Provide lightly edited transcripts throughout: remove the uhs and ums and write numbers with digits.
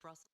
Brussels.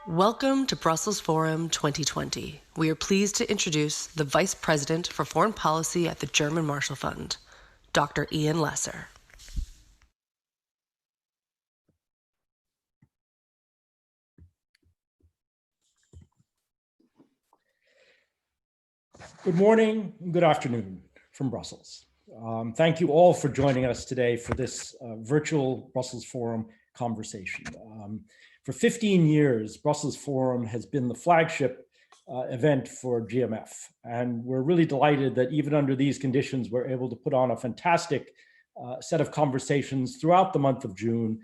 Welcome to Brussels Forum 2020. We are pleased to introduce the Vice President for Foreign Policy at the German Marshall Fund, Dr. Ian Lesser. Good morning, good afternoon from Brussels. Thank you all for joining us today for this virtual Brussels Forum conversation. For 15 years, Brussels Forum has been the flagship event for GMF, and we're really delighted that even under these conditions, we're able to put on a fantastic set of conversations throughout the month of June,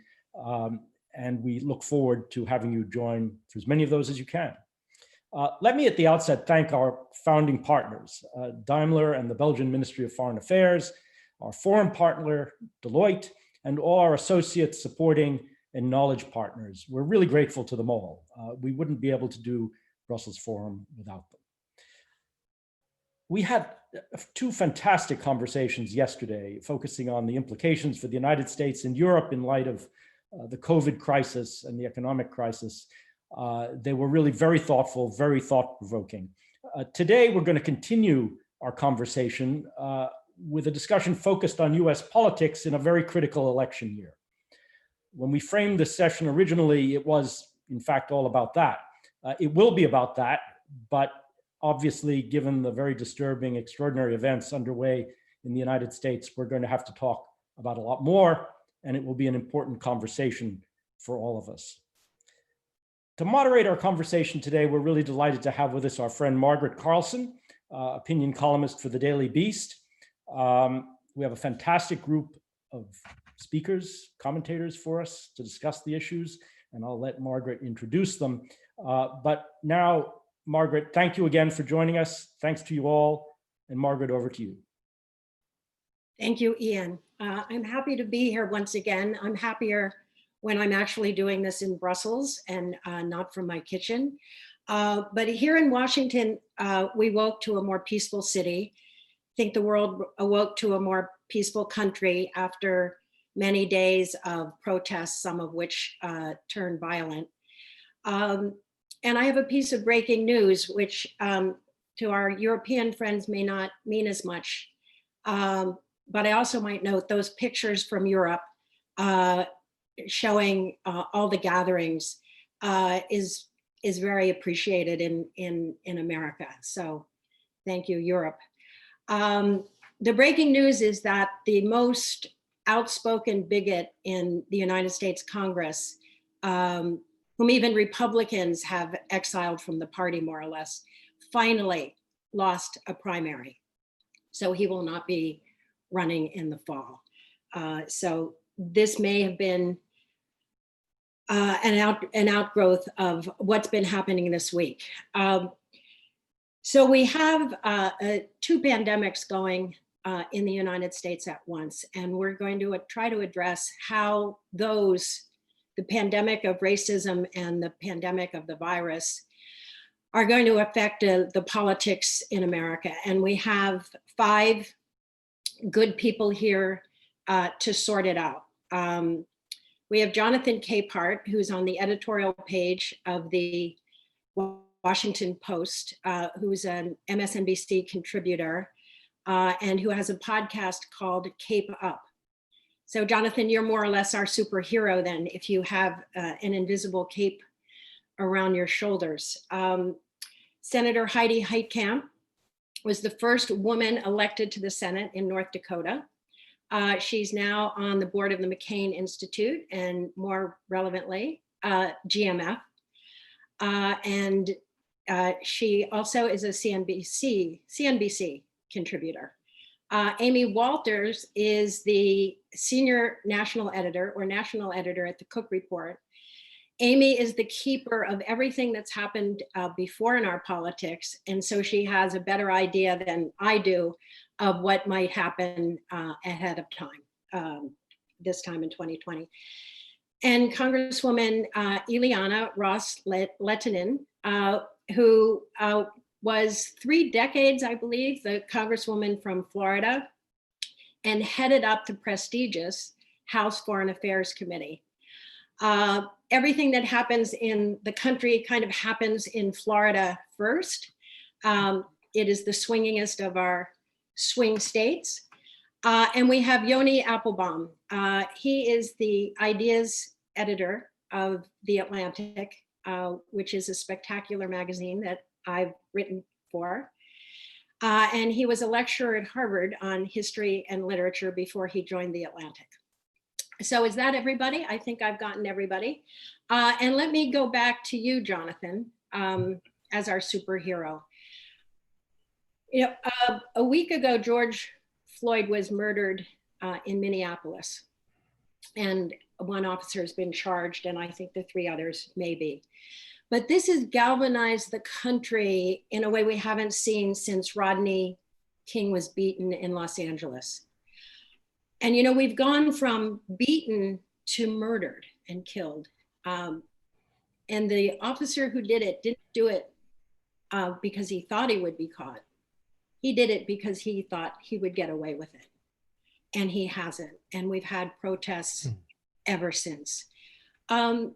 and we look forward to having you join for as many of those as you can. Let me at the outset thank our founding partners, Daimler and the Belgian Ministry of Foreign Affairs, our forum partner, Deloitte, and all our associates, supporting, and knowledge partners. We're really grateful to them all. We wouldn't be able to do Brussels Forum without them. We had two fantastic conversations yesterday, focusing on the implications for the United States and Europe in light of the COVID crisis and the economic crisis. They were really very thoughtful, very thought-provoking. Today, we're going to continue our conversation with a discussion focused on US politics in a very critical election year. When we framed this session originally, it was, in fact, all about that. It will be about that, but obviously, given the very disturbing, extraordinary events underway in the United States, we're going to have to talk about a lot more, and it will be an important conversation for all of us. To moderate our conversation today, we're really delighted to have with us our friend Margaret Carlson, opinion columnist for the Daily Beast. We have a fantastic group of speakers, commentators for us to discuss the issues, and I'll let Margaret introduce them. But now, Margaret, thank you again for joining us. Thanks to you all, and Margaret, over to you. Thank you, Ian. I'm happy to be here once again. I'm happier when I'm actually doing this in Brussels and not from my kitchen. But here in Washington, we woke to a more peaceful city. I think the world awoke to a more peaceful country after many days of protests, some of which turned violent. And I have a piece of breaking news, which to our European friends may not mean as much. But I also might note those pictures from Europe showing all the gatherings is very appreciated in America. So thank you, Europe. The breaking news is that the most outspoken bigot in the United States Congress, whom even Republicans have exiled from the party more or less, finally lost a primary. So he will not be running in the fall. So this may have been an outgrowth of what's been happening this week. So we have two pandemics going in the United States at once, and we're going to try to address how the pandemic of racism and the pandemic of the virus, are going to affect the politics in America. And we have 5 good people here to sort it out. We have Jonathan Capehart, who's on the editorial page of the Washington Post, who's an MSNBC contributor, and who has a podcast called Cape Up. So Jonathan, you're more or less our superhero then, if you have an invisible cape around your shoulders. Senator Heidi Heitkamp was the first woman elected to the Senate in North Dakota. She's now on the board of the McCain Institute, and more relevantly, GMF. And she also is a CNBC contributor. Amy Walters is the senior national editor at the Cook Report. Amy is the keeper of everything that's happened before in our politics, and so she has a better idea than I do of what might happen ahead of time, this time in 2020. And Congresswoman Ileana Ros-Lehtinen, who was 3 decades, I believe, the Congresswoman from Florida, and headed up the prestigious House Foreign Affairs Committee. Everything that happens in the country kind of happens in Florida first. It is the swingingest of our swing states. And we have Yoni Appelbaum. He is the ideas editor of The Atlantic, which is a spectacular magazine that I've written for. And he was a lecturer at Harvard on history and literature before he joined The Atlantic. So is that everybody? I think I've gotten everybody. And let me go back to you, Jonathan, as our superhero. You know, a week ago, George Floyd was murdered in Minneapolis, and one officer has been charged, and I think the 3 others may be. But this has galvanized the country in a way we haven't seen since Rodney King was beaten in Los Angeles. And, you know, we've gone from beaten to murdered and killed. And the officer who did it didn't do it because he thought he would be caught. He did it because he thought he would get away with it. And he hasn't. And we've had protests ever since. Tell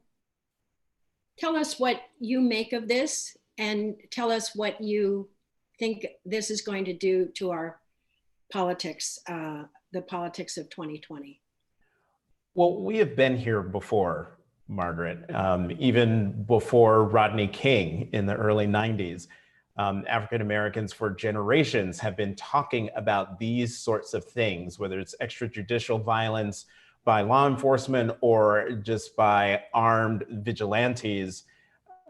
us what you make of this, and tell us what you think this is going to do to our politics, the politics of 2020. Well, we have been here before, Margaret, even before Rodney King in the early 90s. African Americans for generations have been talking about these sorts of things, whether it's extrajudicial violence by law enforcement or just by armed vigilantes.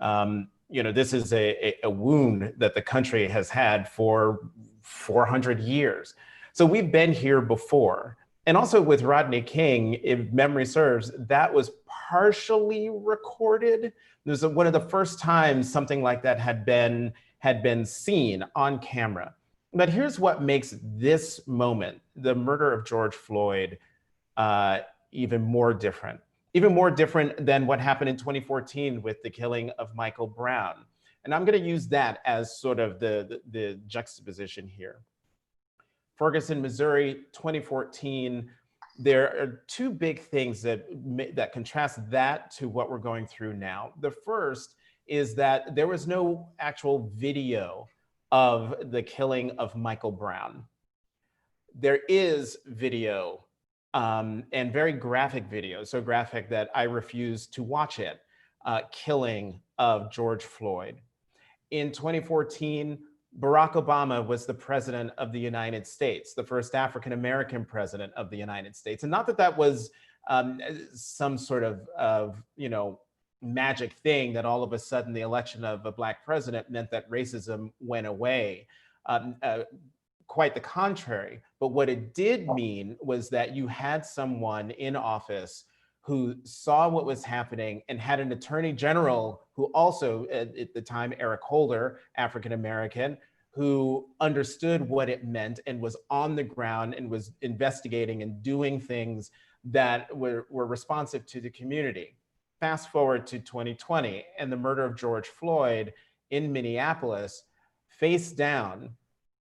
You know, this is a wound that the country has had for 400 years. So we've been here before. And also with Rodney King, if memory serves, that was partially recorded. It was one of the first times something like that had been seen on camera. But here's what makes this moment, the murder of George Floyd, even more different than what happened in 2014 with the killing of Michael Brown. And I'm going to use that as sort of the juxtaposition here. Ferguson, Missouri, 2014. There are 2 big things that contrast that to what we're going through now. The first is that there was no actual video of the killing of Michael Brown. There is video, and very graphic video, so graphic that I refuse to watch it, killing of George Floyd. In 2014, Barack Obama was the president of the United States, the first African-American president of the United States. And not that that was some sort of you know, magic thing that all of a sudden the election of a Black president meant that racism went away. Quite the contrary. But what it did mean was that you had someone in office who saw what was happening and had an attorney general who also, at the time, Eric Holder, African-American, who understood what it meant and was on the ground and was investigating and doing things that were responsive to the community. Fast forward to 2020 and the murder of George Floyd in Minneapolis, face down,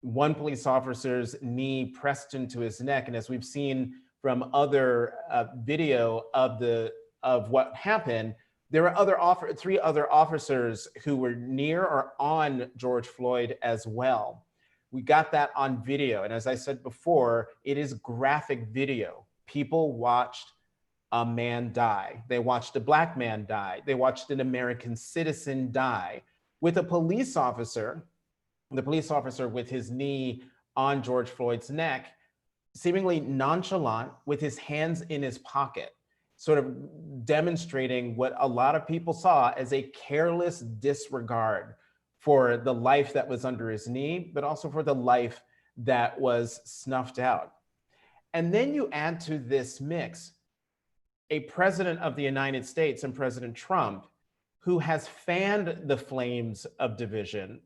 one police officer's knee pressed into his neck. And as we've seen from other video of what happened, there were 3 other officers who were near or on George Floyd as well. We got that on video. And as I said before, it is graphic video. People watched a man die. They watched a Black man die. They watched an American citizen die with a police officer, the police officer with his knee on George Floyd's neck, seemingly nonchalant with his hands in his pocket, sort of demonstrating what a lot of people saw as a careless disregard for the life that was under his knee, but also for the life that was snuffed out. And then you add to this mix a president of the United States and President Trump, who has fanned the flames of division,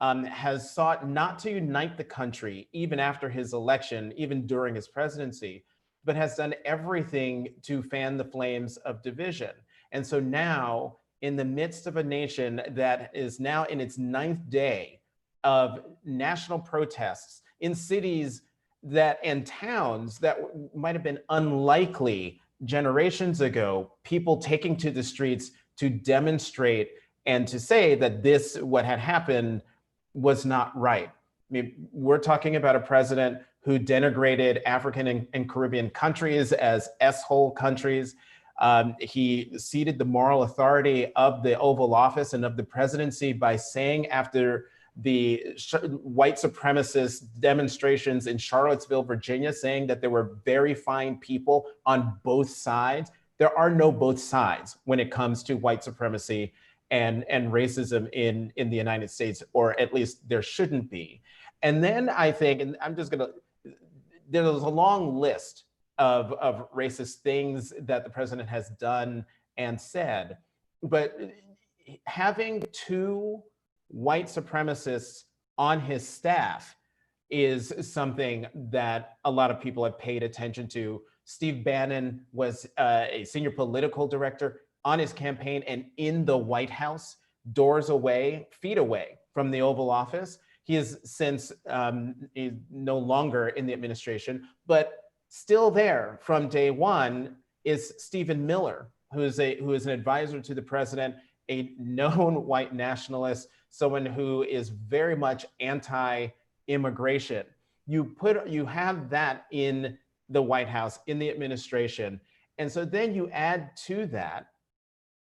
has sought not to unite the country, even after his election, even during his presidency, but has done everything to fan the flames of division. And so now, in the midst of a nation that is now in its 9th day of national protests in cities that and towns that might have been unlikely generations ago, people taking to the streets to demonstrate and to say that what had happened was not right. I mean, we're talking about a president who denigrated African and Caribbean countries as S-hole countries. He ceded the moral authority of the Oval Office and of the presidency by saying, after the white supremacist demonstrations in Charlottesville, Virginia, saying that there were very fine people on both sides. There are no both sides when it comes to white supremacy and racism in the United States, or at least there shouldn't be. And then I think, and I'm just gonna, there's a long list of racist things that the president has done and said, but having two white supremacists on his staff is something that a lot of people have paid attention to. Steve Bannon was a senior political director on his campaign and in the White House, doors away, feet away from the Oval Office. He is since he's no longer in the administration, but still there from day one is Stephen Miller, who is an advisor to the president, a known white nationalist, someone who is very much anti-immigration. You have that in the White House, in the administration. And so then you add to that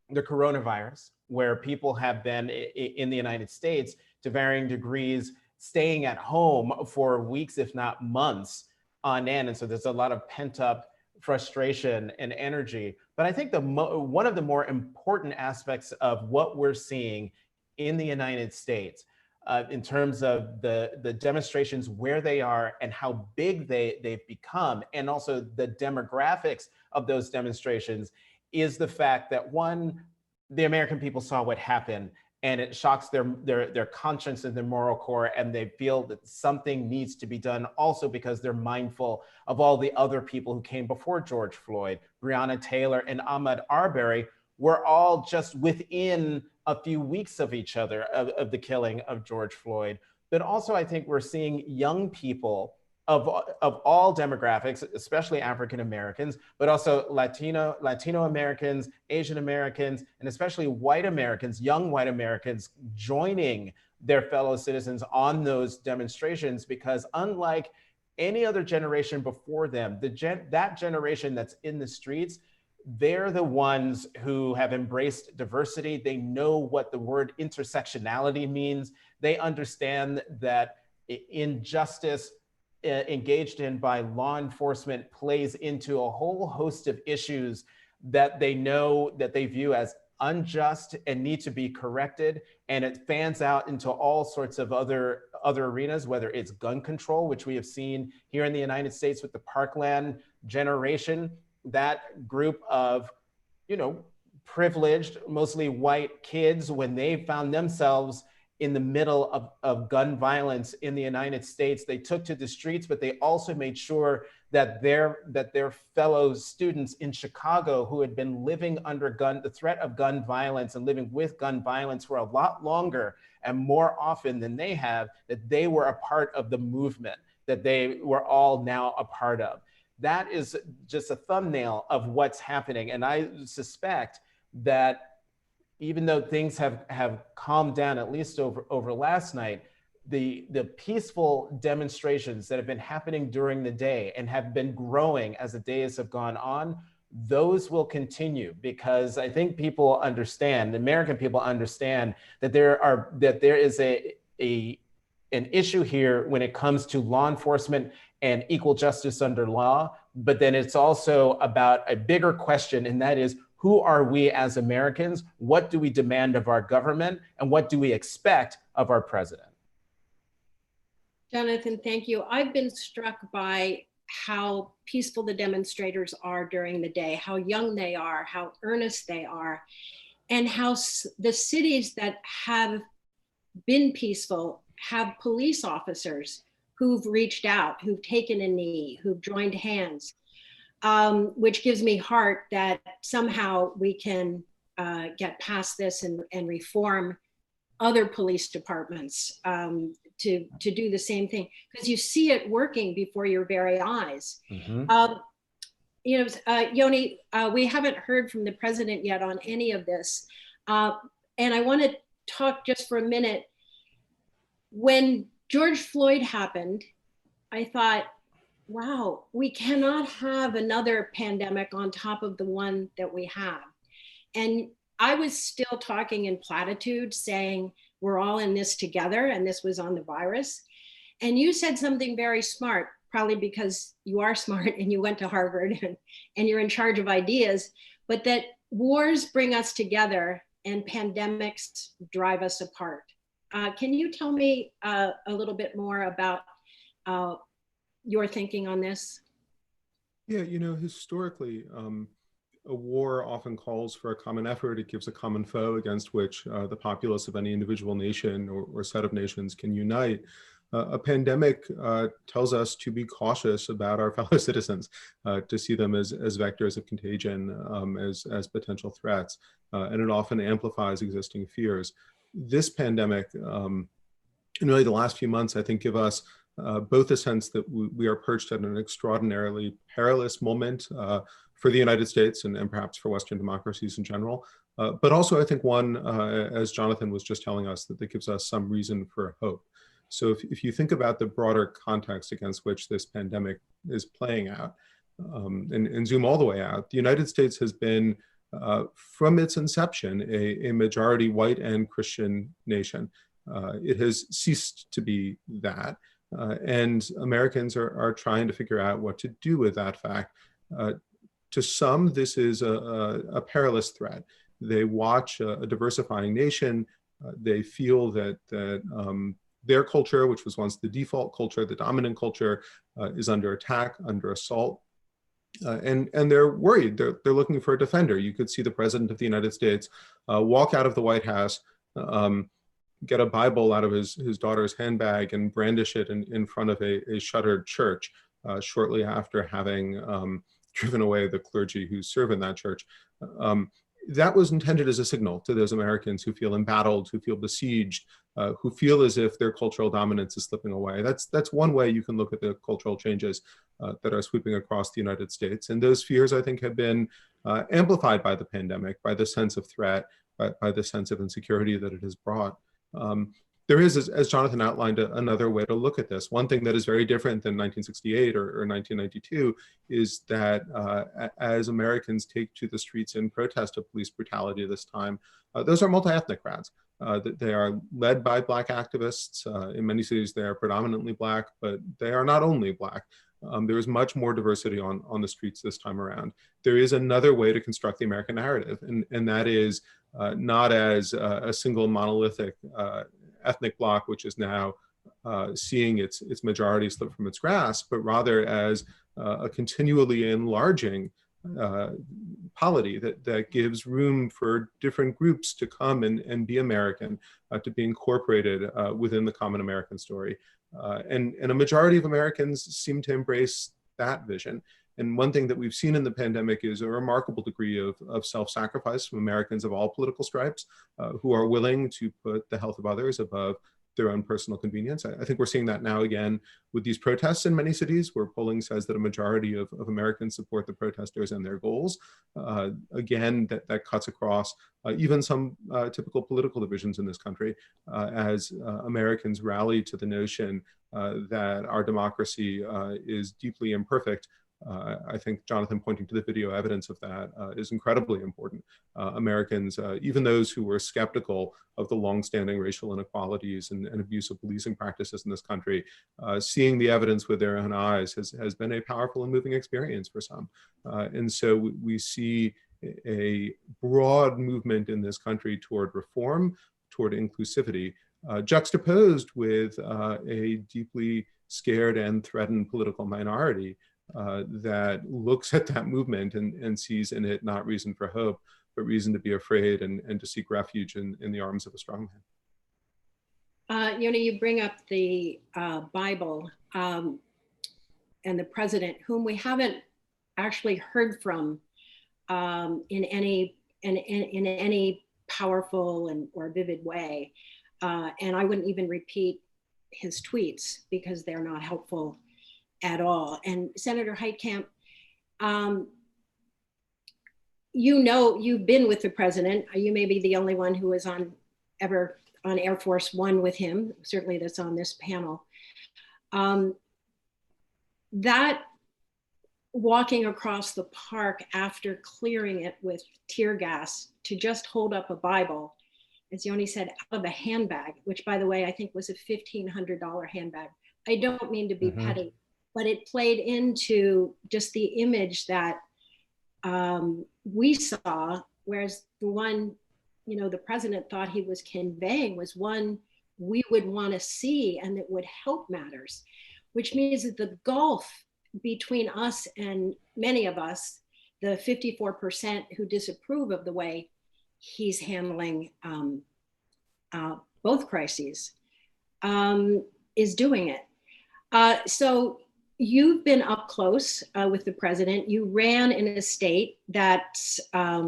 the coronavirus, where people have been in the United States to varying degrees staying at home for weeks, if not months on end. And so there's a lot of pent up frustration and energy. But I think one of the more important aspects of what we're seeing in the United States in terms of the demonstrations, where they are and how big they've become, and also the demographics of those demonstrations, is the fact that, one, the American people saw what happened, and it shocks their conscience and their moral core, and they feel that something needs to be done, also because they're mindful of all the other people who came before George Floyd. Breonna Taylor and Ahmaud Arbery were all just within a few weeks of each other, of the killing of George Floyd. But also, I think we're seeing young people of all demographics, especially African Americans, but also Latino Americans, Asian Americans, and especially white Americans, young white Americans, joining their fellow citizens on those demonstrations, because unlike any other generation before them, that generation that's in the streets, they're the ones who have embraced diversity. They know what the word intersectionality means. They understand that injustice engaged in by law enforcement plays into a whole host of issues that they know, that they view as unjust and need to be corrected. And it fans out into all sorts of other arenas, whether it's gun control, which we have seen here in the United States with the Parkland generation, that group of, privileged, mostly white kids, when they found themselves in the middle of gun violence in the United States, they took to the streets, but they also made sure that their fellow students in Chicago, who had been living under the threat of gun violence and living with gun violence for a lot longer and more often than they have, that they were a part of the movement that they were all now a part of. That is just a thumbnail of what's happening. And I suspect that even though things have calmed down, at least over last night, the peaceful demonstrations that have been happening during the day and have been growing as the days have gone on, those will continue, because I think people understand, American people understand, that there is an issue here when it comes to law enforcement and equal justice under law. But then it's also about a bigger question, and that is, who are we as Americans? What do we demand of our government? And what do we expect of our president? Jonathan, thank you. I've been struck by how peaceful the demonstrators are during the day, how young they are, how earnest they are, and how the cities that have been peaceful have police officers who've reached out, who've taken a knee, who've joined hands. Which gives me heart that somehow we can get past this and reform other police departments to do the same thing, because you see it working before your very eyes. Mm-hmm. Yoni, we haven't heard from the president yet on any of this. And I want to talk just for a minute. When George Floyd happened, I thought, wow, we cannot have another pandemic on top of the one that we have. And I was still talking in platitudes, saying we're all in this together, and this was on the virus. And you said something very smart, probably because you are smart and you went to Harvard and you're in charge of ideas, but that wars bring us together and pandemics drive us apart. Can you tell me a little bit more about your thinking on this? Yeah, historically, a war often calls for a common effort. It gives a common foe against which the populace of any individual nation or set of nations can unite. A pandemic tells us to be cautious about our fellow citizens, to see them as vectors of contagion, as potential threats, and it often amplifies existing fears. This pandemic, and really the last few months, I think, give us both a sense that we are perched at an extraordinarily perilous moment for the United States and perhaps for Western democracies in general, but also I think one, as Jonathan was just telling us, that gives us some reason for hope. So if you think about the broader context against which this pandemic is playing out, and zoom all the way out, the United States has been, from its inception, a majority white and Christian nation. It has ceased to be that. And Americans are trying to figure out what to do with that fact. To some, this is a perilous threat. They watch a diversifying nation. They feel that their culture, which was once the default culture, the dominant culture, is under attack, under assault. And they're worried. They're looking for a defender. You could see the president of the United States walk out of the White House, get a Bible out of his daughter's handbag and brandish it in front of a shuttered church shortly after having driven away the clergy who serve in that church. That was intended as a signal to those Americans who feel embattled, who feel besieged, who feel as if their cultural dominance is slipping away. That's one way you can look at the cultural changes that are sweeping across the United States. And those fears, I think, have been amplified by the pandemic, by the sense of threat, by the sense of insecurity that it has brought. There is, as Jonathan outlined, another way to look at this. One thing that is very different than 1968 or 1992 is that as Americans take to the streets in protest of police brutality this time, those are multi-ethnic crowds. They are led by Black activists. In many cities, they are predominantly Black, but they are not only Black. There is much more diversity on the streets this time around. There is another way to construct the American narrative, and that is not as a single monolithic ethnic bloc, which is now seeing its majority slip from its grasp, but rather as a continually enlarging polity that gives room for different groups to come and be American, to be incorporated within the common American story. And a majority of Americans seem to embrace that vision. And one thing that we've seen in the pandemic is a remarkable degree of self-sacrifice from Americans of all political stripes who are willing to put the health of others above their own personal convenience. I think we're seeing that now again with these protests in many cities, where polling says that a majority of Americans support the protesters and their goals. Again, that cuts across even some typical political divisions in this country, as Americans rally to the notion that our democracy is deeply imperfect. I think Jonathan pointing to the video evidence of that is incredibly important. Americans, even those who were skeptical of the longstanding racial inequalities and abusive policing practices in this country, seeing the evidence with their own eyes has been a powerful and moving experience for some. And so we see a broad movement in this country toward reform, toward inclusivity, juxtaposed with a deeply scared and threatened political minority that looks at that movement and sees in it not reason for hope, but reason to be afraid and to seek refuge in the arms of a strong man. Yoni, you bring up the Bible and the president, whom we haven't actually heard from in any powerful or vivid way. And I wouldn't even repeat his tweets because they're not helpful at all. And Senator Heitkamp, You know, you've been with the president. You may be the only one who was ever on Air Force One with him, certainly that's on this panel. That walking across the park after clearing it with tear gas to just hold up a Bible, as Yoni said, out of a handbag, which by the way, I think was a $1,500 handbag. I don't mean to be petty, but it played into just the image that we saw, whereas the one, you know, the president thought he was conveying was one we would want to see and that would help matters, which means that the gulf between us and many of us, the 54% who disapprove of the way he's handling both crises, is doing it. So you've been up close with the president. You ran in a state that, I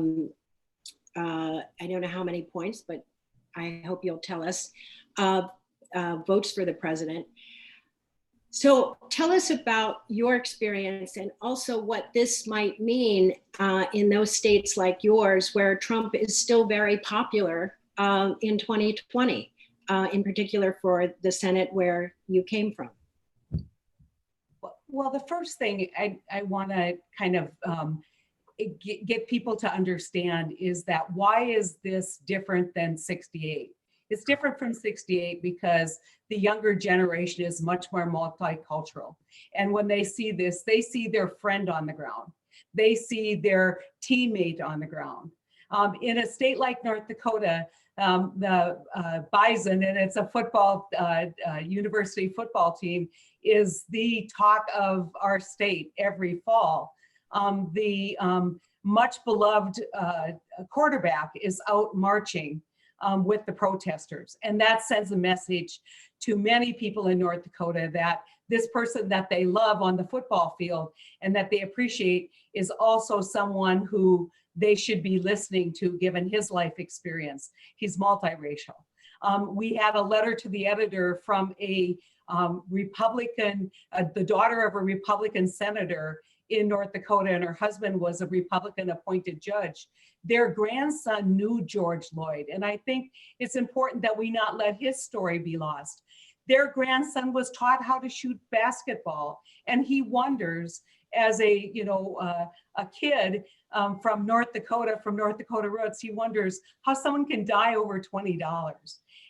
don't know how many points, but I hope you'll tell us, votes for the president. So tell us about your experience and also what this might mean in those states like yours, where Trump is still very popular in 2020, in particular for the Senate where you came from. Well, the first thing I want to kind of get people to understand is that why is this different than 68? It's different from 68 because the younger generation is much more multicultural. And when they see this, they see their friend on the ground. They see their teammate on the ground. In a state like North Dakota, the Bison, and it's a football, university football team, is the talk of our state every fall. The much beloved quarterback is out marching with the protesters. And that sends a message to many people in North Dakota that this person that they love on the football field and that they appreciate is also someone who they should be listening to given his life experience. He's multiracial. We had a letter to the editor from a Republican, the daughter of a Republican senator in North Dakota, and her husband was a Republican appointed judge. Their grandson knew George Floyd, and I think it's important that we not let his story be lost. Their grandson was taught how to shoot basketball, and he wonders, as a kid from North Dakota roots, he wonders how someone can die over $20.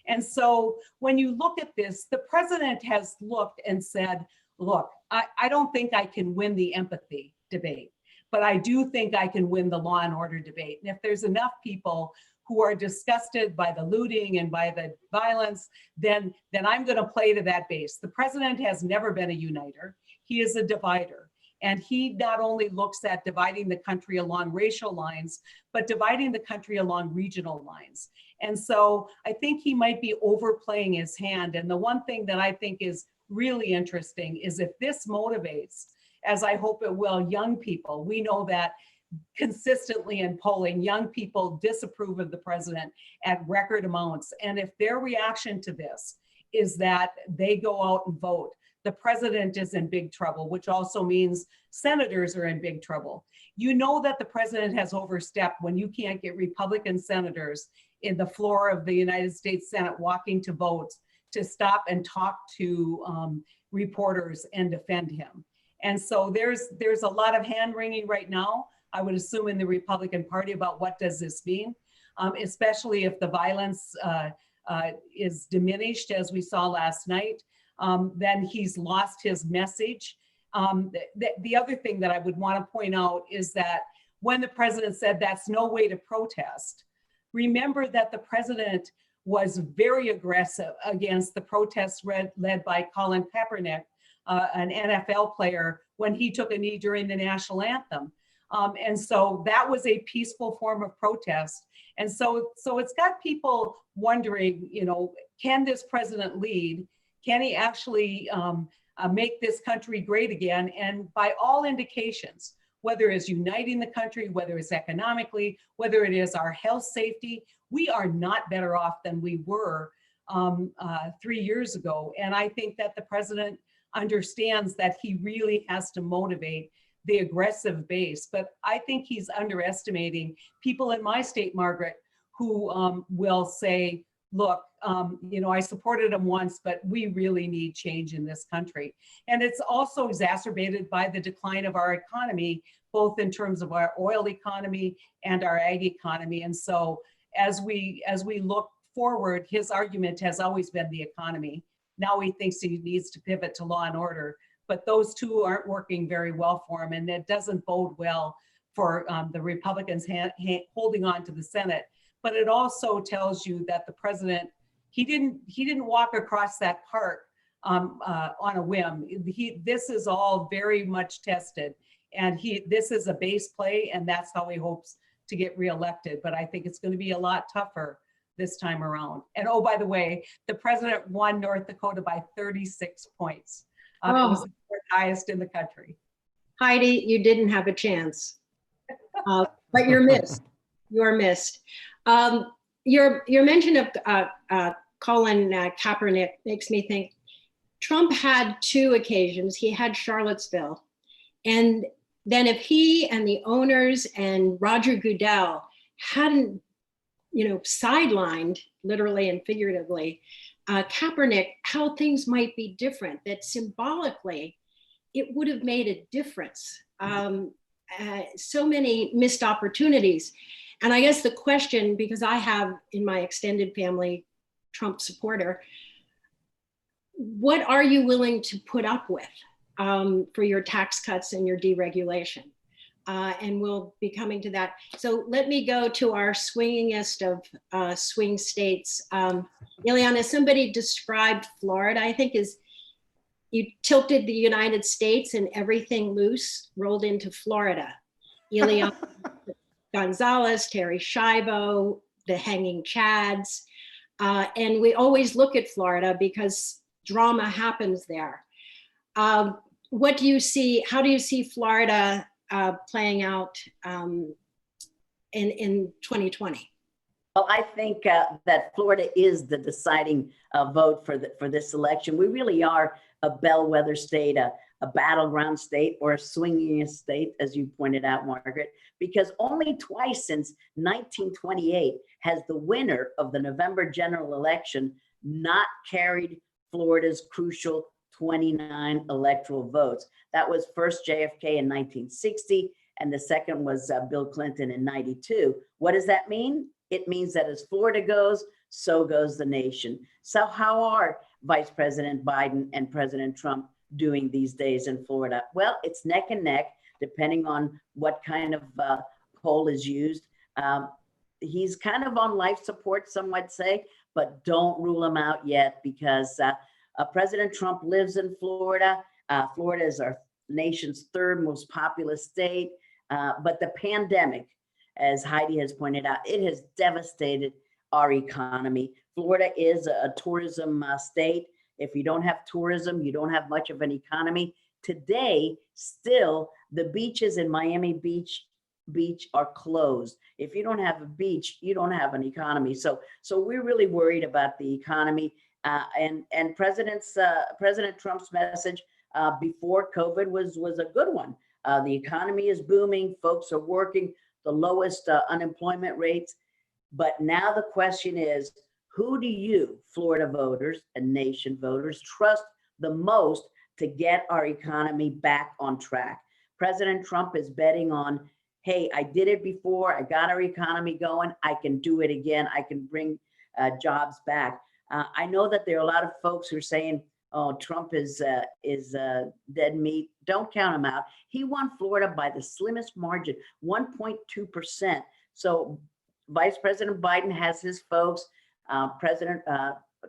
And so when you look at this, the president has looked and said, look, I don't think I can win the empathy debate, but I do think I can win the law and order debate. And if there's enough people who are disgusted by the looting and by the violence, then I'm going to play to that base. The president has never been a uniter. He is a divider. And he not only looks at dividing the country along racial lines, but dividing the country along regional lines. And so I think he might be overplaying his hand. And the one thing that I think is really interesting is if this motivates, as I hope it will, young people. We know that consistently in polling, young people disapprove of the president at record amounts. And if their reaction to this is that they go out and vote, the president is in big trouble, which also means senators are in big trouble. You know that the president has overstepped when you can't get Republican senators in the floor of the United States Senate walking to votes to stop and talk to reporters and defend him. And so there's a lot of hand wringing right now, I would assume, in the Republican Party about what does this mean, especially if the violence is diminished, as we saw last night. Then he's lost his message. The other thing that I would want to point out is that when the president said that's no way to protest, remember that the president was very aggressive against the protests led by Colin Kaepernick, an NFL player, when he took a knee during the national anthem. And so that was a peaceful form of protest. And so it's got people wondering, can this president lead? Can he actually make this country great again? And by all indications, whether it's uniting the country, whether it's economically, whether it is our health safety, we are not better off than we were 3 years ago. And I think that the president understands that he really has to motivate the aggressive base. But I think he's underestimating people in my state, Margaret, who will say, look, I supported him once, but we really need change in this country. And it's also exacerbated by the decline of our economy, both in terms of our oil economy and our ag economy. And so as we look forward, his argument has always been the economy. Now he thinks he needs to pivot to law and order, but those two aren't working very well for him. And it doesn't bode well for the Republicans holding on to the Senate. But it also tells you that the president, he didn't walk across that park on a whim. This is all very much tested, and this is a base play, and that's how he hopes to get reelected. But I think it's going to be a lot tougher this time around. And oh, by the way, the president won North Dakota by 36 points. It was the fourth highest in the country. Heidi, you didn't have a chance, but you're missed. You're missed. Your mention of Colin Kaepernick makes me think Trump had two occasions. He had Charlottesville, and then if he and the owners and Roger Goodell hadn't, sidelined literally and figuratively Kaepernick, how things might be different. That symbolically, it would have made a difference. So many missed opportunities. And I guess the question, because I have in my extended family Trump supporter, what are you willing to put up with for your tax cuts and your deregulation? And we'll be coming to that. So let me go to our swingingest of swing states. Ileana, somebody described Florida, I think, as you tilted the United States and everything loose rolled into Florida. Ileana Gonzalez, Terry Schiavo, the Hanging Chads. And we always look at Florida because drama happens there. What do you see? How do you see Florida playing out in 2020? Well, I think that Florida is the deciding vote for this election. We really are a bellwether state, a battleground state, or a swingingest state, as you pointed out, Margaret, because only twice since 1928 has the winner of the November general election not carried Florida's crucial 29 electoral votes. That was first JFK in 1960, and the second was Bill Clinton in 92. What does that mean? It means that as Florida goes, so goes the nation. So how are Vice President Biden and President Trump doing these days in Florida? Well, it's neck and neck, depending on what kind of poll is used. He's kind of on life support, some might say, but don't rule him out yet, because President Trump lives in Florida. Florida is our nation's third most populous state, but the pandemic, as Heidi has pointed out, it has devastated our economy. Florida is a tourism state. If you don't have tourism, you don't have much of an economy. Today, still, the beaches in Miami Beach are closed. If you don't have a beach, you don't have an economy. So we're really worried about the economy. And President Trump's message before COVID was a good one. The economy is booming. Folks are working. The lowest unemployment rates. But now the question is, who do you, Florida voters and nation voters, trust the most to get our economy back on track? President Trump is betting on, hey, I did it before. I got our economy going. I can do it again. I can bring jobs back. I know that there are a lot of folks who are saying, oh, Trump is dead meat. Don't count him out. He won Florida by the slimmest margin, 1.2%. So Vice President Biden has his folks, President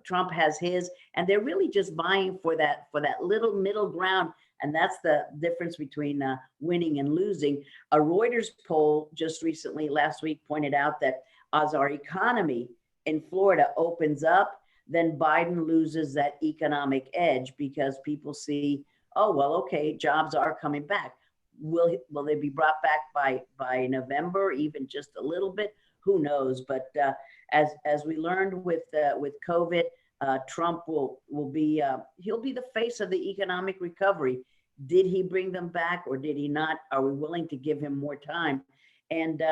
Trump has his, and they're really just vying for that little middle ground. And that's the difference between winning and losing. A Reuters poll just recently, last week, pointed out that as our economy in Florida opens up, then Biden loses that economic edge, because people see, oh, well, okay, jobs are coming back. Will they be brought back by November, even just a little bit? Who knows? But as we learned with COVID, Trump will be he'll be the face of the economic recovery. Did he bring them back or did he not? Are we willing to give him more time? And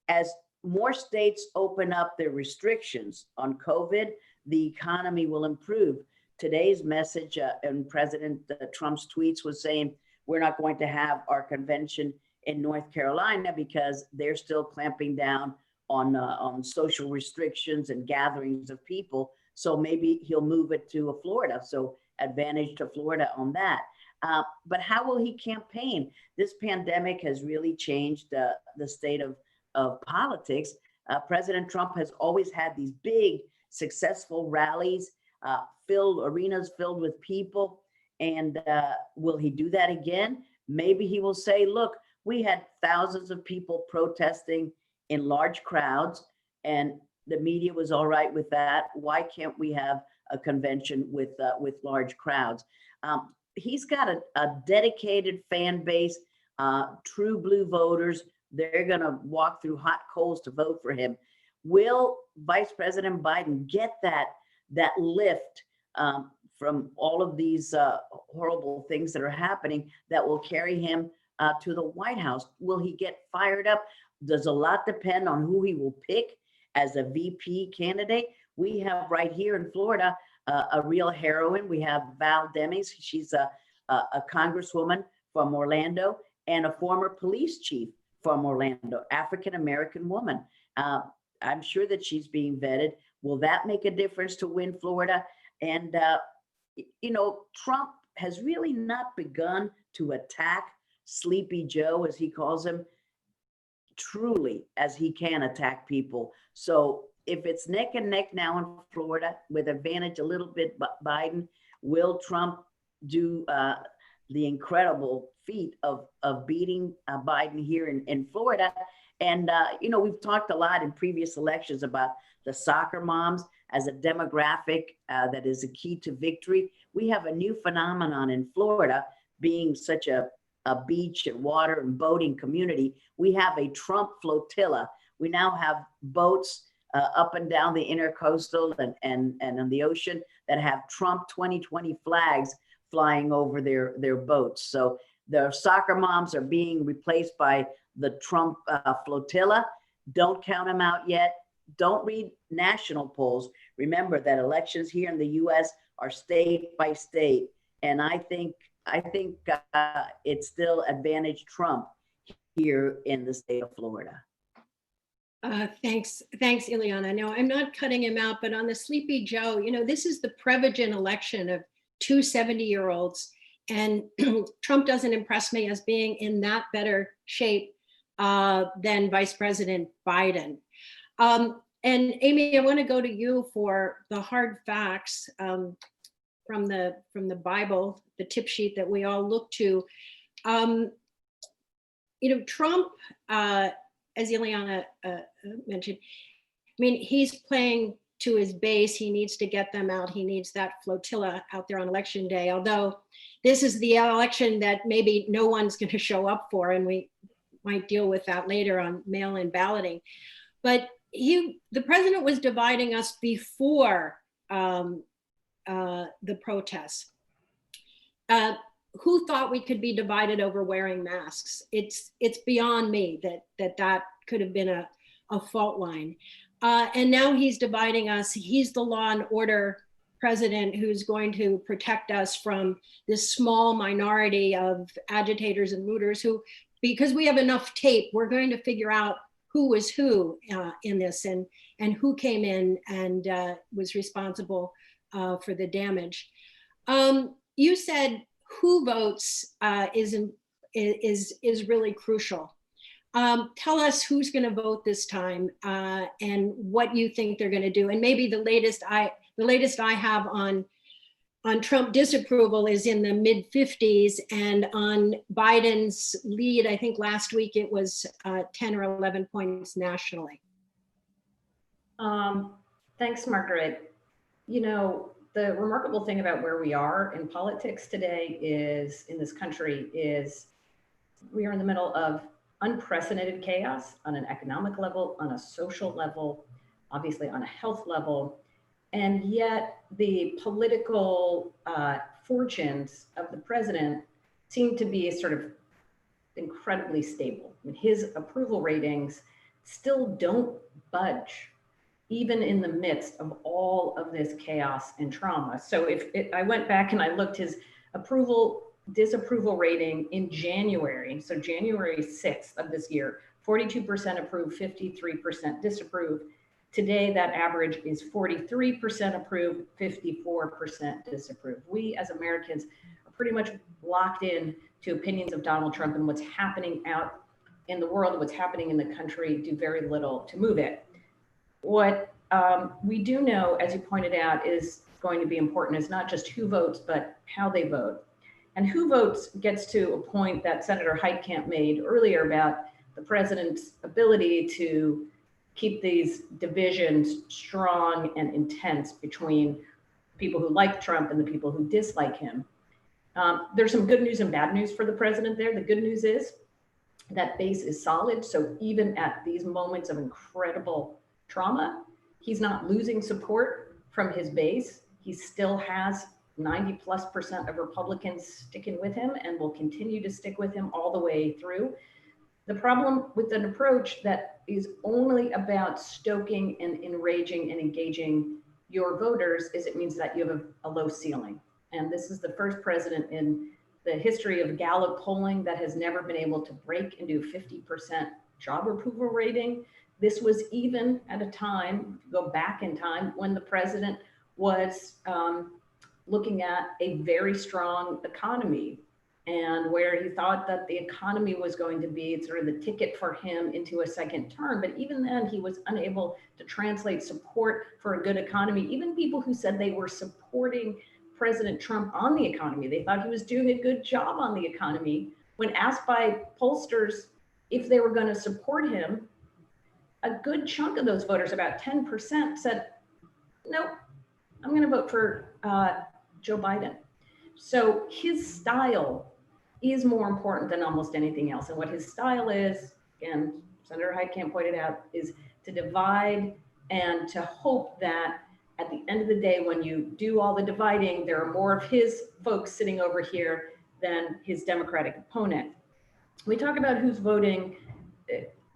as more states open up their restrictions on COVID, the economy will improve. Today's message in President Trump's tweets was saying, we're not going to have our convention in North Carolina because they're still clamping down on social restrictions and gatherings of people. So maybe he'll move it to Florida. So advantage to Florida on that. But how will he campaign? This pandemic has really changed the state of politics. President Trump has always had these big, successful rallies, arenas filled with people. And will he do that again? Maybe he will say, look, we had thousands of people protesting in large crowds and the media was all right with that. Why can't we have a convention with large crowds? He's got a dedicated fan base, true blue voters. They're going to walk through hot coals to vote for him. Will Vice President Biden get that lift from all of these horrible things that are happening that will carry him to the White House? Will he get fired up? Does a lot depend on who he will pick as a VP candidate. We have right here in Florida a real heroine. We have Val Demings. She's a congresswoman from Orlando and a former police chief from Orlando, African-American woman. I'm sure that she's being vetted. Will that make a difference to win Florida? And, Trump has really not begun to attack Sleepy Joe, as he calls him, truly as he can attack people. So if it's neck and neck now in Florida with advantage a little bit Biden, will Trump do the incredible feat of beating Biden here in Florida? And, we've talked a lot in previous elections about the soccer moms as a demographic that is a key to victory. We have a new phenomenon in Florida, being such a beach and water and boating community. We have a Trump flotilla. We now have boats up and down the intercoastal and on the ocean that have Trump 2020 flags flying over their boats. So the soccer moms are being replaced by the Trump flotilla. Don't count them out yet. Don't read national polls. Remember that elections here in the US are state by state. And I think it's still advantage Trump here in the state of Florida. Thanks, Ileana. No, I'm not cutting him out, but on the Sleepy Joe, this is the Prevagen election of two 70-year-olds, and Trump doesn't impress me as being in that better shape than Vice President Biden. And Amy, I want to go to you for the hard facts from the Bible, the tip sheet that we all look to. Trump, as Ileana mentioned, he's playing to his base. He needs to get them out. He needs that flotilla out there on election day, although this is the election that maybe no one's going to show up for, and we might deal with that later on mail-in balloting. But the president was dividing us before the protests. Who thought we could be divided over wearing masks? It's beyond me that could have been a fault line. And now he's dividing us. He's the law and order president who's going to protect us from this small minority of agitators and looters who, because we have enough tape, we're going to figure out who was who in this and who came in and was responsible for the damage. You said who votes is really crucial. Tell us who's going to vote this time and what you think they're going to do. And maybe the latest I have on Trump disapproval is in the mid-50s, and on Biden's lead, I think last week it was 10 or 11 points nationally. Thanks, Margaret. The remarkable thing about where we are in politics today in this country is we are in the middle of unprecedented chaos on an economic level, on a social level, obviously on a health level. And yet the political fortunes of the president seem to be sort of incredibly stable. I mean, his approval ratings still don't budge, even in the midst of all of this chaos and trauma. So I went back and I looked his disapproval rating in January, so January 6th of this year, 42% approve, 53% disapprove. Today, that average is 43% approve, 54% disapprove. We as Americans are pretty much locked in to opinions of Donald Trump, and what's happening out in the world, what's happening in the country, do very little to move it. What we do know, as you pointed out, is going to be important is not just who votes, but how they vote. And who votes gets to a point that Senator Heitkamp made earlier about the president's ability to keep these divisions strong and intense between people who like Trump and the people who dislike him. There's some good news and bad news for the president there. The good news is that base is solid. So even at these moments of incredible trauma, he's not losing support from his base. He still has 90+% of Republicans sticking with him and will continue to stick with him all the way through. The problem with an approach that is only about stoking and enraging and engaging your voters is it means that you have a low ceiling. And this is the first president in the history of Gallup polling that has never been able to break into 50% job approval rating. This was even at a time, go back in time, when the president was looking at a very strong economy and where he thought that the economy was going to be sort of the ticket for him into a second term. But even then, he was unable to translate support for a good economy. Even people who said they were supporting President Trump on the economy, they thought he was doing a good job on the economy. When asked by pollsters if they were going to support him, a good chunk of those voters, about 10%, said, nope, I'm going to vote for Joe Biden. So his style is more important than almost anything else. And what his style is, again, Senator Heitkamp pointed out, is to divide and to hope that at the end of the day, when you do all the dividing, there are more of his folks sitting over here than his Democratic opponent. We talk about who's voting.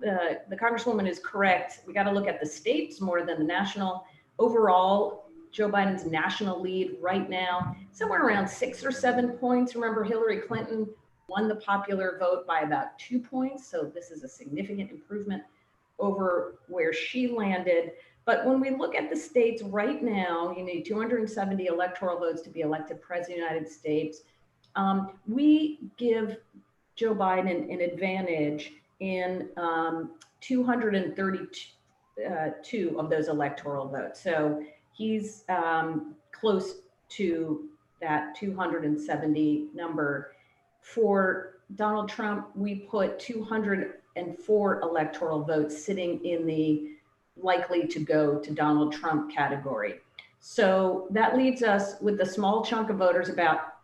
The Congresswoman is correct. We got to look at the states more than the national. Overall, Joe Biden's national lead right now, somewhere around 6 or 7 points. Remember, Hillary Clinton won the popular vote by about 2 points. So this is a significant improvement over where she landed. But when we look at the states right now, you need 270 electoral votes to be elected president of the United States. We give Joe Biden an advantage in 232 of those electoral votes. So he's close to that 270 number. For Donald Trump, we put 204 electoral votes sitting in the likely to go to Donald Trump category. So that leaves us with a small chunk of voters, about,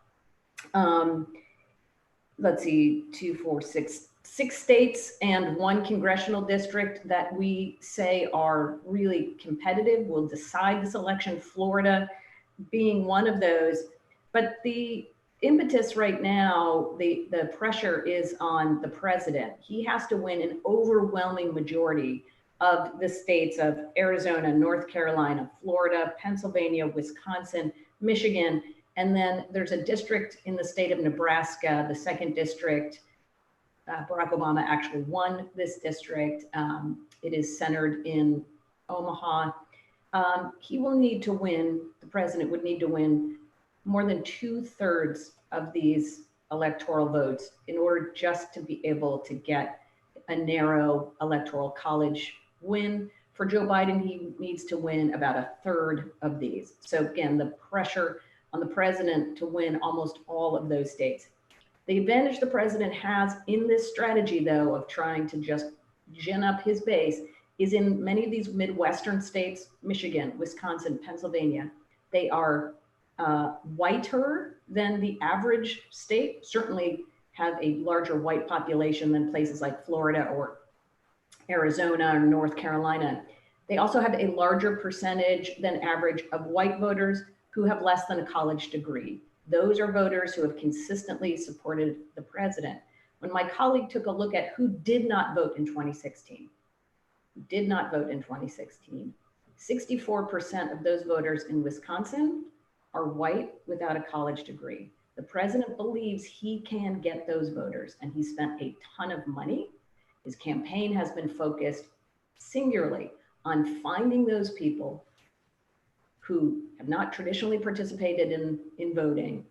let's see, 2, 4, 6 states and 1 congressional district that we say are really competitive, will decide this election, Florida being one of those. But the impetus right now, the pressure is on the president. He has to win an overwhelming majority of the states of Arizona, North Carolina, Florida, Pennsylvania, Wisconsin, Michigan. And then there's a district in the state of Nebraska, the 2nd district. Barack Obama actually won this district. It is centered in Omaha. He will need to win, the president would need to win more than 2/3 of these electoral votes in order just to be able to get a narrow electoral college win. For Joe Biden, he needs to win about 1/3 of these. So again, the pressure on the president to win almost all of those states. The advantage the president has in this strategy, though, of trying to just gin up his base is in many of these Midwestern states, Michigan, Wisconsin, Pennsylvania. They are whiter than the average state, certainly have a larger white population than places like Florida or Arizona or North Carolina. They also have a larger percentage than average of white voters who have less than a college degree. Those are voters who have consistently supported the president. When my colleague took a look at who did not vote in 2016, 64% of those voters in Wisconsin are white without a college degree. The president believes he can get those voters, and he spent a ton of money. His campaign has been focused singularly on finding those people who have not traditionally participated in voting,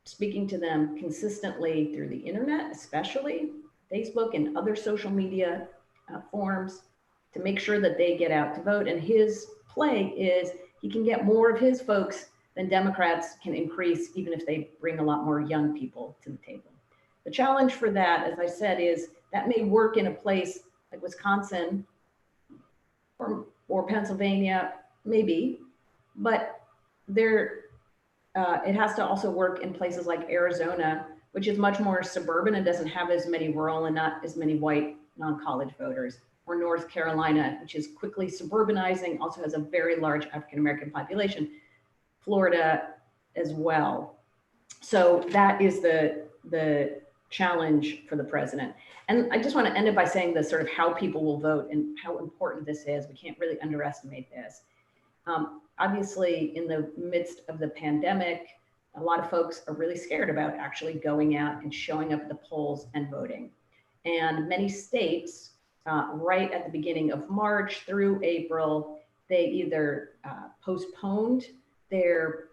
speaking to them consistently through the internet, especially Facebook and other social media forums, to make sure that they get out to vote. And his play is he can get more of his folks than Democrats can increase, even if they bring a lot more young people to the table. The challenge for that, as I said, is that may work in a place like Wisconsin or Pennsylvania, maybe, but there, it has to also work in places like Arizona, which is much more suburban and doesn't have as many rural and not as many white non-college voters, or North Carolina, which is quickly suburbanizing, also has a very large African-American population, Florida as well. So that is the challenge for the president. And I just want to end it by saying the sort of how people will vote and how important this is. We can't really underestimate this. Obviously, in the midst of the pandemic, a lot of folks are really scared about actually going out and showing up at the polls and voting. And many states, right at the beginning of March through April, they either postponed their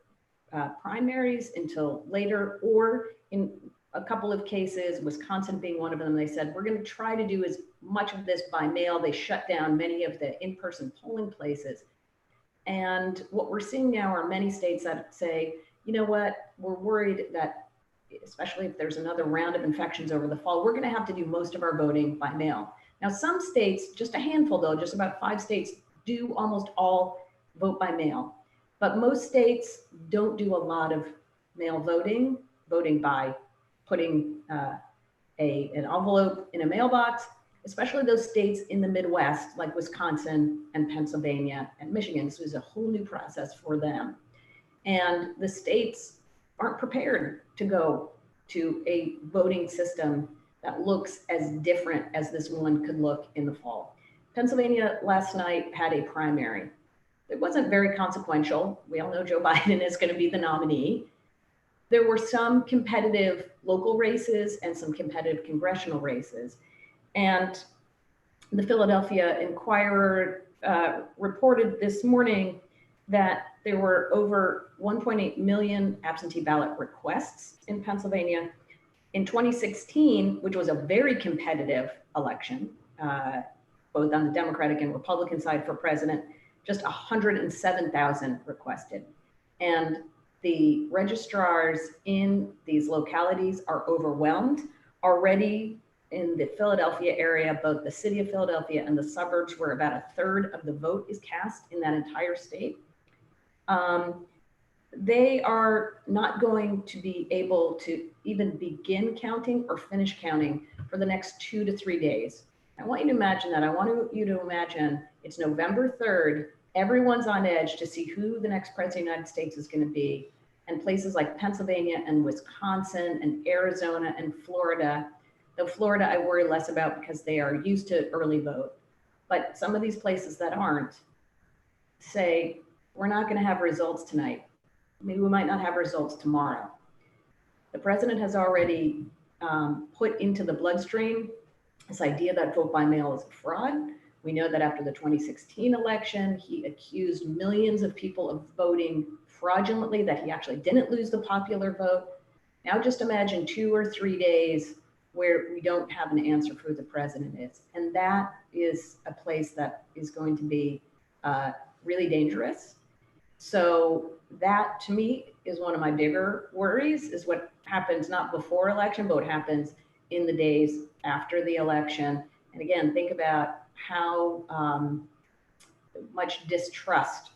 primaries until later, or in a couple of cases, Wisconsin being one of them, they said, we're going to try to do as much of this by mail. They shut down many of the in-person polling places. And what we're seeing now are many states that say, you know what, we're worried that, especially if there's another round of infections over the fall, we're going to have to do most of our voting by mail. Now, some states, just a handful though, just about 5 states, do almost all vote by mail. But most states don't do a lot of mail voting by putting an envelope in a mailbox, especially those states in the Midwest, like Wisconsin and Pennsylvania and Michigan. This was a whole new process for them. And the states aren't prepared to go to a voting system that looks as different as this one could look in the fall. Pennsylvania last night had a primary. It wasn't very consequential. We all know Joe Biden is going to be the nominee. There were some competitive local races and some competitive congressional races. And the Philadelphia Inquirer reported this morning that there were over 1.8 million absentee ballot requests in Pennsylvania. In 2016, which was a very competitive election, both on the Democratic and Republican side for president, just 107,000 requested. And the registrars in these localities are overwhelmed. Already in the Philadelphia area, both the city of Philadelphia and the suburbs, where about 1/3 of the vote is cast in that entire state, they are not going to be able to even begin counting or finish counting for the next 2 to 3 days. I want you to imagine that. I want you to imagine it's November 3rd. Everyone's on edge to see who the next president of the United States is going to be. And places like Pennsylvania and Wisconsin and Arizona and Florida, though Florida I worry less about because they are used to early vote. But some of these places that aren't say, we're not going to have results tonight. Maybe we might not have results tomorrow. The president has already put into the bloodstream this idea that vote by mail is a fraud. We know that after the 2016 election, he accused millions of people of voting fraudulently, that he actually didn't lose the popular vote. Now just imagine 2 or 3 days where we don't have an answer for who the president is. And that is a place that is going to be really dangerous. So that to me is one of my bigger worries, is what happens not before election, but what happens in the days after the election. And again, think about how much distrust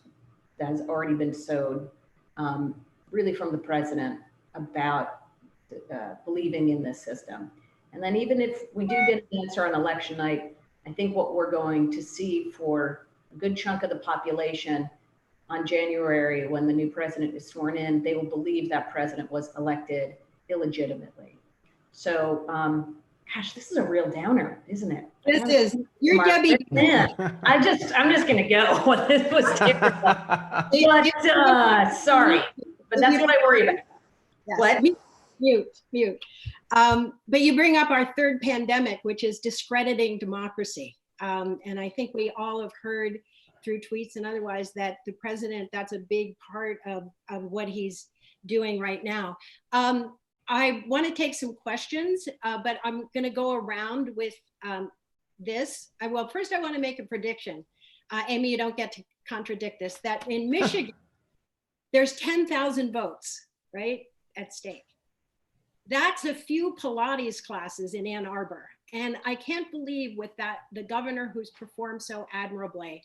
that has already been sowed, really from the president, about believing in this system. And then even if we do get an answer on election night, I think what we're going to see for a good chunk of the population on January, when the new president is sworn in, they will believe that president was elected illegitimately. So, gosh, this is a real downer, isn't it? This is, you're Debbie. I'm just gonna go. This was terrible. But, sorry, but that's what I worry about. Yes. What? Mute. But you bring up our third pandemic, which is discrediting democracy. And I think we all have heard through tweets and otherwise that the president, that's a big part of what he's doing right now. I want to take some questions, but I'm going to go around with this. Well, first I want to make a prediction. Amy, you don't get to contradict this, that in Michigan, there's 10,000 votes, right, at stake. That's a few Pilates classes in Ann Arbor. And I can't believe with that, the governor who's performed so admirably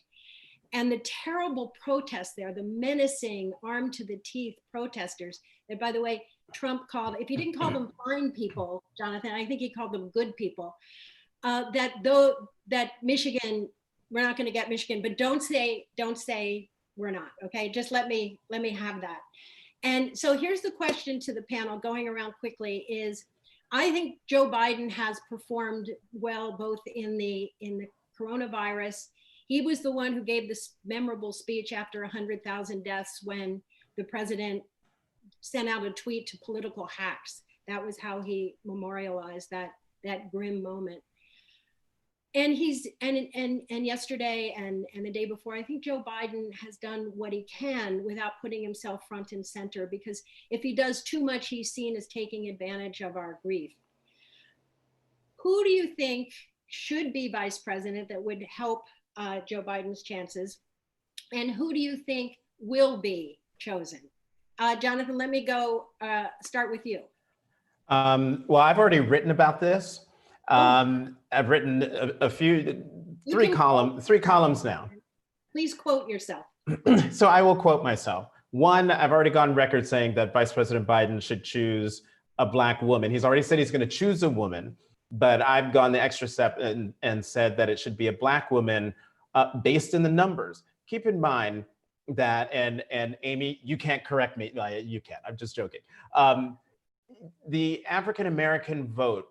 and the terrible protests there, the menacing armed to the teeth protesters that, by the way, Trump called, if he didn't call them fine people, Jonathan, I think he called them good people, that Michigan, we're not going to get Michigan, but don't say we're not, okay? Just let me have that. And so here's the question to the panel going around quickly is, I think Joe Biden has performed well, both in the coronavirus. He was the one who gave this memorable speech after 100,000 deaths when the president sent out a tweet to political hacks. That was how he memorialized that grim moment. And yesterday and the day before, I think Joe Biden has done what he can without putting himself front and center, because if he does too much, he's seen as taking advantage of our grief. Who do you think should be vice president that would help Joe Biden's chances? And who do you think will be chosen? Jonathan, let me go start with you. Well, I've already written about this. I've written three columns now. Please quote yourself. So I will quote myself. One, I've already gone record saying that Vice President Biden should choose a Black woman. He's already said he's going to choose a woman, but I've gone the extra step and said that it should be a Black woman based in the numbers. Keep in mind that, and Amy, you can't correct me. No, you can't. I'm just joking. The African-American vote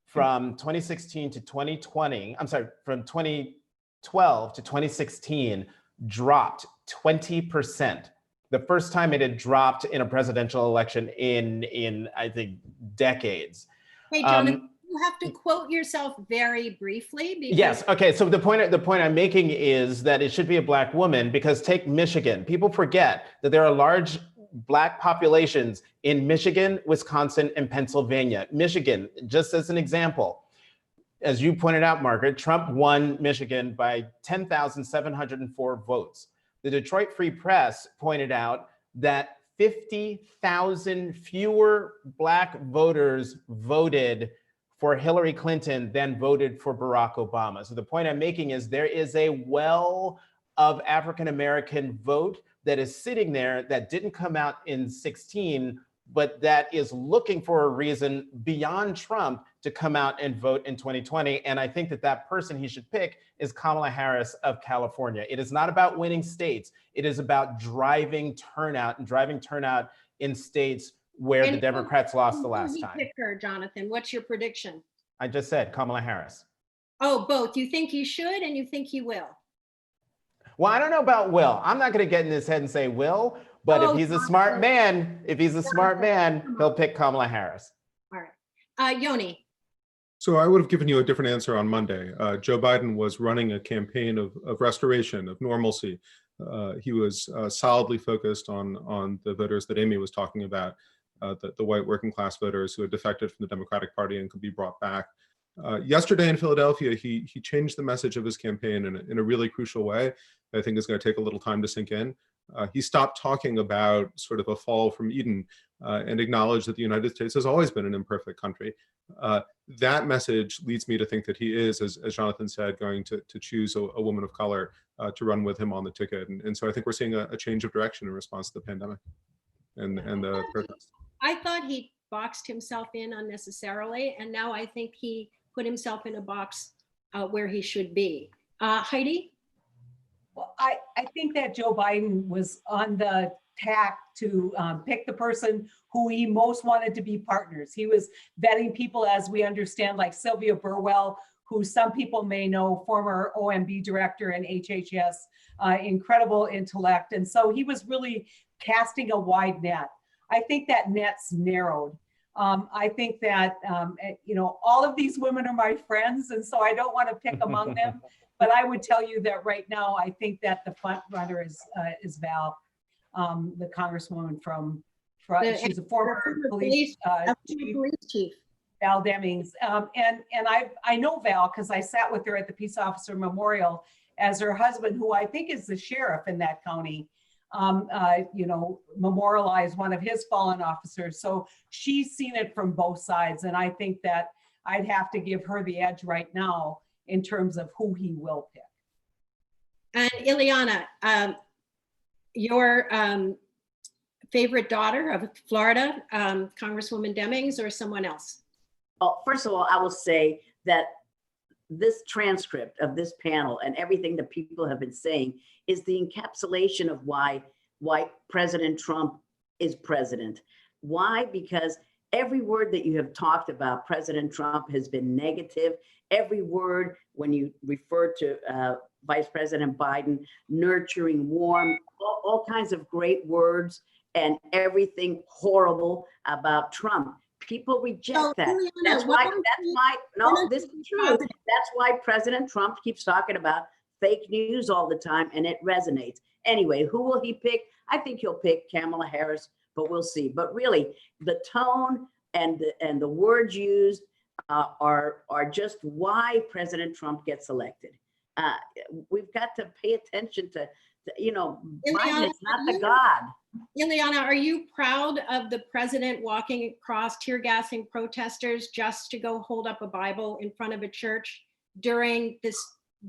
from 2016 to 2020, I'm sorry, from 2012 to 2016 dropped 20%. The first time it had dropped in a presidential election in I think, decades. Hey, Jonathan, you have to quote yourself very briefly. Yes, okay, so the point I'm making is that it should be a Black woman, because take Michigan. People forget that there are large Black populations in Michigan, Wisconsin, and Pennsylvania. Michigan, just as an example, as you pointed out, Margaret, Trump won Michigan by 10,704 votes. The Detroit Free Press pointed out that 50,000 fewer Black voters voted for Hillary Clinton than voted for Barack Obama. So the point I'm making is there is a well of African-American vote that is sitting there that didn't come out in 16, but that is looking for a reason beyond Trump to come out and vote in 2020. And I think that person he should pick is Kamala Harris of California. It is not about winning states. It is about driving turnout in states where the Democrats lost the last time. Pick her, Jonathan. What's your prediction? I just said Kamala Harris. Oh, both. You think he should and you think he will? Well, I don't know about will. I'm not going to get in his head and say will, but if he's a smart man, he'll pick Kamala Harris. All right. Yoni. So I would have given you a different answer on Monday. Joe Biden was running a campaign of restoration, of normalcy. He was solidly focused on the voters that Amy was talking about, the white working class voters who had defected from the Democratic Party and could be brought back. Yesterday in Philadelphia, he changed the message of his campaign in a really crucial way. I think is going to take a little time to sink in. He stopped talking about sort of a fall from Eden and acknowledged that the United States has always been an imperfect country. That message leads me to think that he is, as Jonathan said, going to choose a woman of color to run with him on the ticket. And so I think we're seeing a change of direction in response to the pandemic and the protests. I thought he boxed himself in unnecessarily, and now I think he put himself in a box where he should be. Heidi? Well, I think that Joe Biden was on the tack to pick the person who he most wanted to be partners. He was vetting people, as we understand, like Sylvia Burwell, who some people may know, former OMB director and HHS, incredible intellect. And so he was really casting a wide net. I think that net's narrowed. I think that, all of these women are my friends, and so I don't want to pick among them. But I would tell you that right now, I think that the front runner is Val, the Congresswoman from she's a former police chief. Val Demings. And I know Val because I sat with her at the Peace Officer Memorial as her husband, who I think is the sheriff in that county, memorialized one of his fallen officers. So she's seen it from both sides. And I think that I'd have to give her the edge right now in terms of who he will pick. And Ileana, your favorite daughter of Florida, Congresswoman Demings, or someone else? Well, first of all, I will say that this transcript of this panel and everything that people have been saying is the encapsulation of why President Trump is president. Why? Because every word that you have talked about, President Trump has been negative. Every word, when you refer to Vice President Biden, nurturing, warm, all kinds of great words, and everything horrible about Trump. People reject that. That's why President Trump keeps talking about fake news all the time, and it resonates. Anyway, who will he pick? I think he'll pick Kamala Harris, but we'll see. But really, the tone and the words used are just why President Trump gets elected. We've got to pay attention to Biden is not the God. Ileana, are you proud of the president walking across, tear gassing protesters just to go hold up a Bible in front of a church during this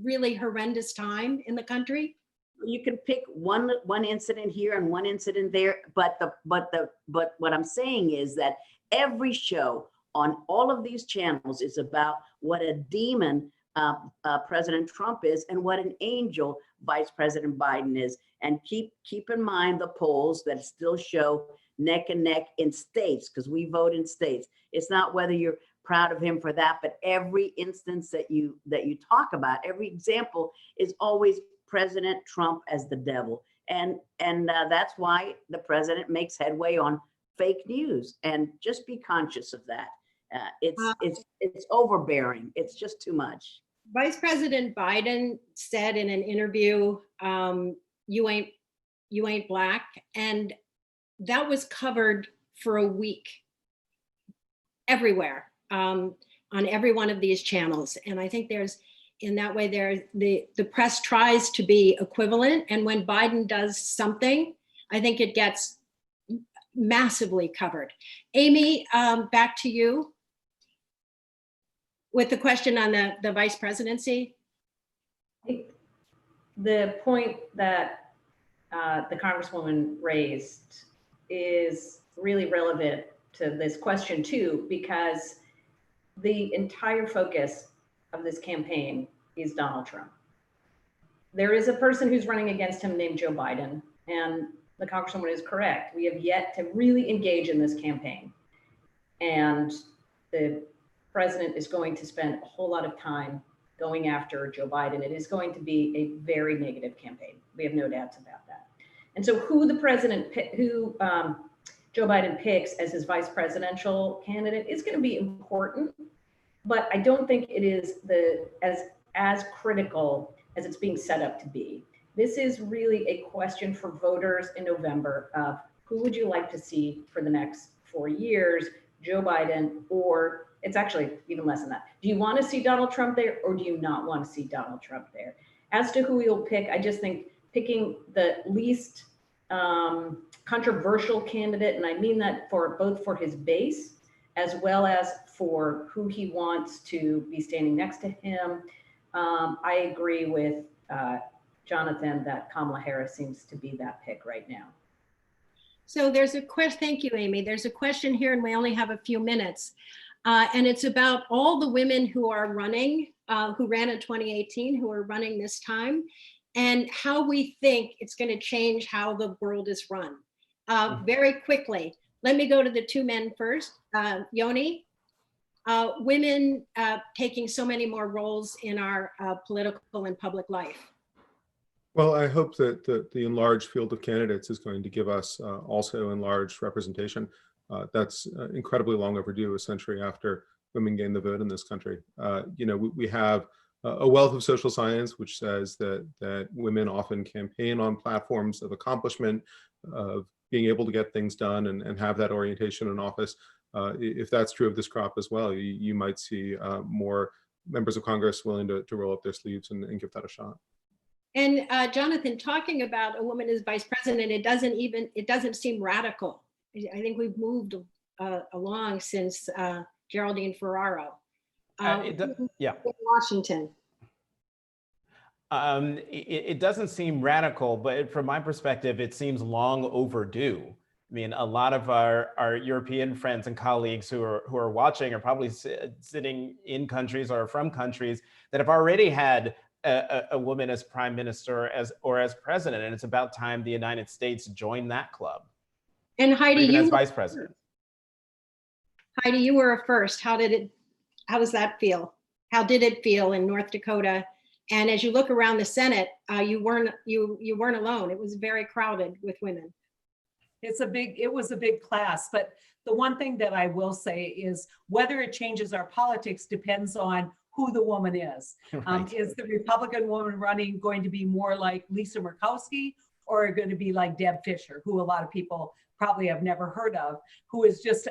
really horrendous time in the country? You can pick one incident here and one incident there, but what I'm saying is that every show on all of these channels is about what a demon President Trump is and what an angel Vice President Biden is. And keep in mind the polls that still show neck and neck in states, because we vote in states. It's not whether you're proud of him for that, but every instance that you talk about, every example is always President Trump as the devil. And that's why the president makes headway on fake news. And just be conscious of that. It's overbearing. It's just too much. Vice President Biden said in an interview, you ain't black. And that was covered for a week everywhere, on every one of these channels. And I think in that way, the press tries to be equivalent. And when Biden does something, I think it gets massively covered. Amy, back to you with the question on the vice presidency. The point that the Congresswoman raised is really relevant to this question too, because the entire focus of this campaign is Donald Trump. There is a person who's running against him named Joe Biden, and the Congresswoman is correct. We have yet to really engage in this campaign. And the president is going to spend a whole lot of time going after Joe Biden. It is going to be a very negative campaign. We have no doubts about that. And so who Joe Biden picks as his vice presidential candidate is going to be important, but I don't think it is as critical as it's being set up to be. This is really a question for voters in November of who would you like to see for the next 4 years, Joe Biden, or it's actually even less than that. Do you want to see Donald Trump there, or do you not want to see Donald Trump there? As to who he'll pick, I just think picking the least controversial candidate, and I mean that both for his base as well as for who he wants to be standing next to him. I agree with Jonathan that Kamala Harris seems to be that pick right now. So there's a question, thank you, Amy. There's a question here, and we only have a few minutes. And it's about all the women who are running, who ran in 2018, who are running this time. and how we think it's going to change how the world is run. Very quickly, let me go to the two men first. Yoni, women taking so many more roles in our political and public life. Well, I hope that the enlarged field of candidates is going to give us also enlarged representation. That's incredibly long overdue, a century after women gained the vote in this country. You know, we have a wealth of social science which says that women often campaign on platforms of accomplishment, of being able to get things done and have that orientation in office. If that's true of this crop as well, you might see more members of Congress willing to roll up their sleeves and give that a shot. And Jonathan, talking about a woman as vice president, it doesn't seem radical. I think we've moved along since Geraldine Ferraro. Yeah. In Washington. It doesn't seem radical, but from my perspective, it seems long overdue. I mean, a lot of our European friends and colleagues who are watching are probably sitting in countries or from countries that have already had a woman as prime minister or as president, and it's about time the United States joined that club. And Heidi, even as vice president. Heidi, you were a first. How does that feel? How did it feel in North Dakota? And as you look around the Senate, you weren't alone. It was very crowded with women. It was a big class, but the one thing that I will say is whether it changes our politics depends on who the woman is. Right. Is the Republican woman running going to be more like Lisa Murkowski, or going to be like Deb Fischer, who a lot of people probably have never heard of, who is just,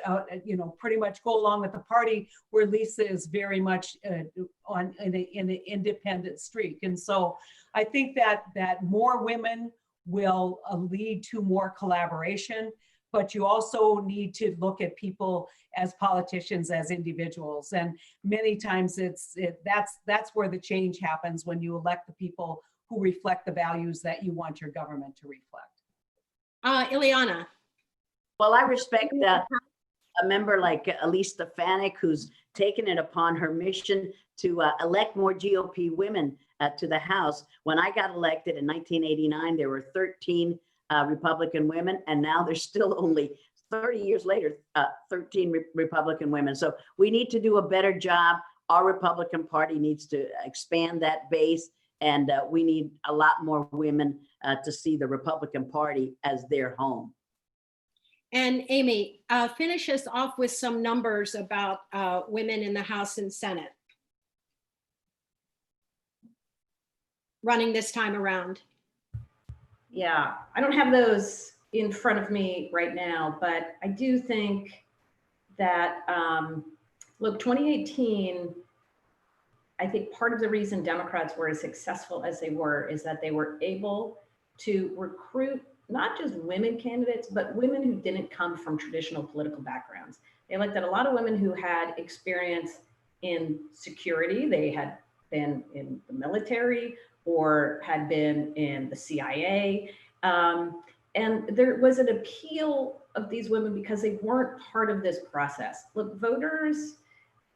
pretty much go along with the party, where Lisa is very much in an independent streak. And so I think that more women will lead to more collaboration, but you also need to look at people as politicians, as individuals. And many times that's where the change happens, when you elect the people who reflect the values that you want your government to reflect. Ileana. Well, I respect a member like Elise Stefanik, who's taken it upon her mission to elect more GOP women to the House. When I got elected in 1989, there were 13 Republican women, and now there's still only 30 years later, 13 Republican women. So we need to do a better job. Our Republican Party needs to expand that base, and we need a lot more women to see the Republican Party as their home. And Amy, finish us off with some numbers about women in the House and Senate running this time around. Yeah, I don't have those in front of me right now, but I do think that, look, 2018, I think part of the reason Democrats were as successful as they were is that they were able to recruit not just women candidates, but women who didn't come from traditional political backgrounds. They elected a lot of women who had experience in security. They had been in the military or had been in the CIA. And there was an appeal of these women because they weren't part of this process. Look, voters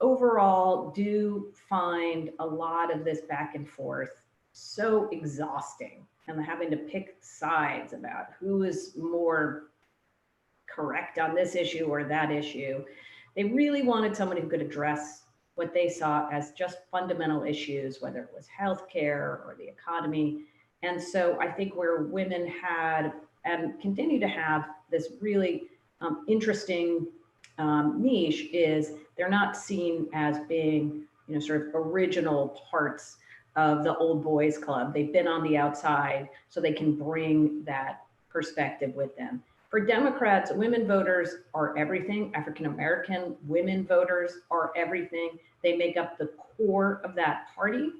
overall do find a lot of this back and forth so exhausting, and having to pick sides about who is more correct on this issue or that issue. They really wanted someone who could address what they saw as just fundamental issues, whether it was healthcare or the economy. And so I think where women had and continue to have this really interesting niche is they're not seen as being, sort of original parts of the old boys club. They've been on the outside, so they can bring that perspective with them. For Democrats, women voters are everything. African-American women voters are everything. They make up the core of that party.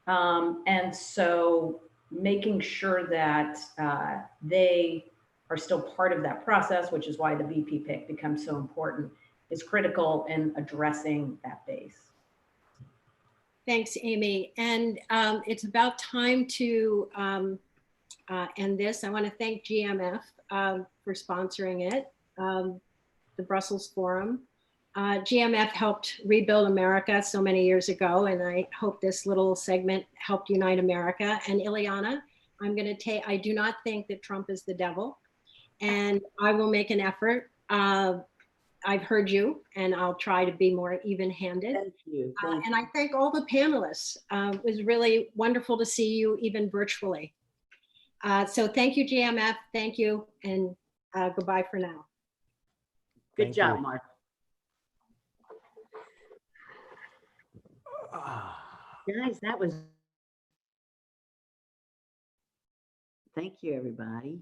And so making sure that they are still part of that process, which is why the VP pick becomes so important, is critical in addressing that base. Thanks, Amy. And it's about time to end this. I want to thank GMF for sponsoring it, the Brussels Forum. GMF helped rebuild America so many years ago, and I hope this little segment helped unite America. And Ileana, I do not think that Trump is the devil, and I will make an effort. I've heard you, and I'll try to be more even-handed. Thank you. And I thank all the panelists. It was really wonderful to see you even virtually. So thank you, GMF. Thank you, and goodbye for now. Good Thank job, you. Mark. Guys, that was. Thank you, everybody.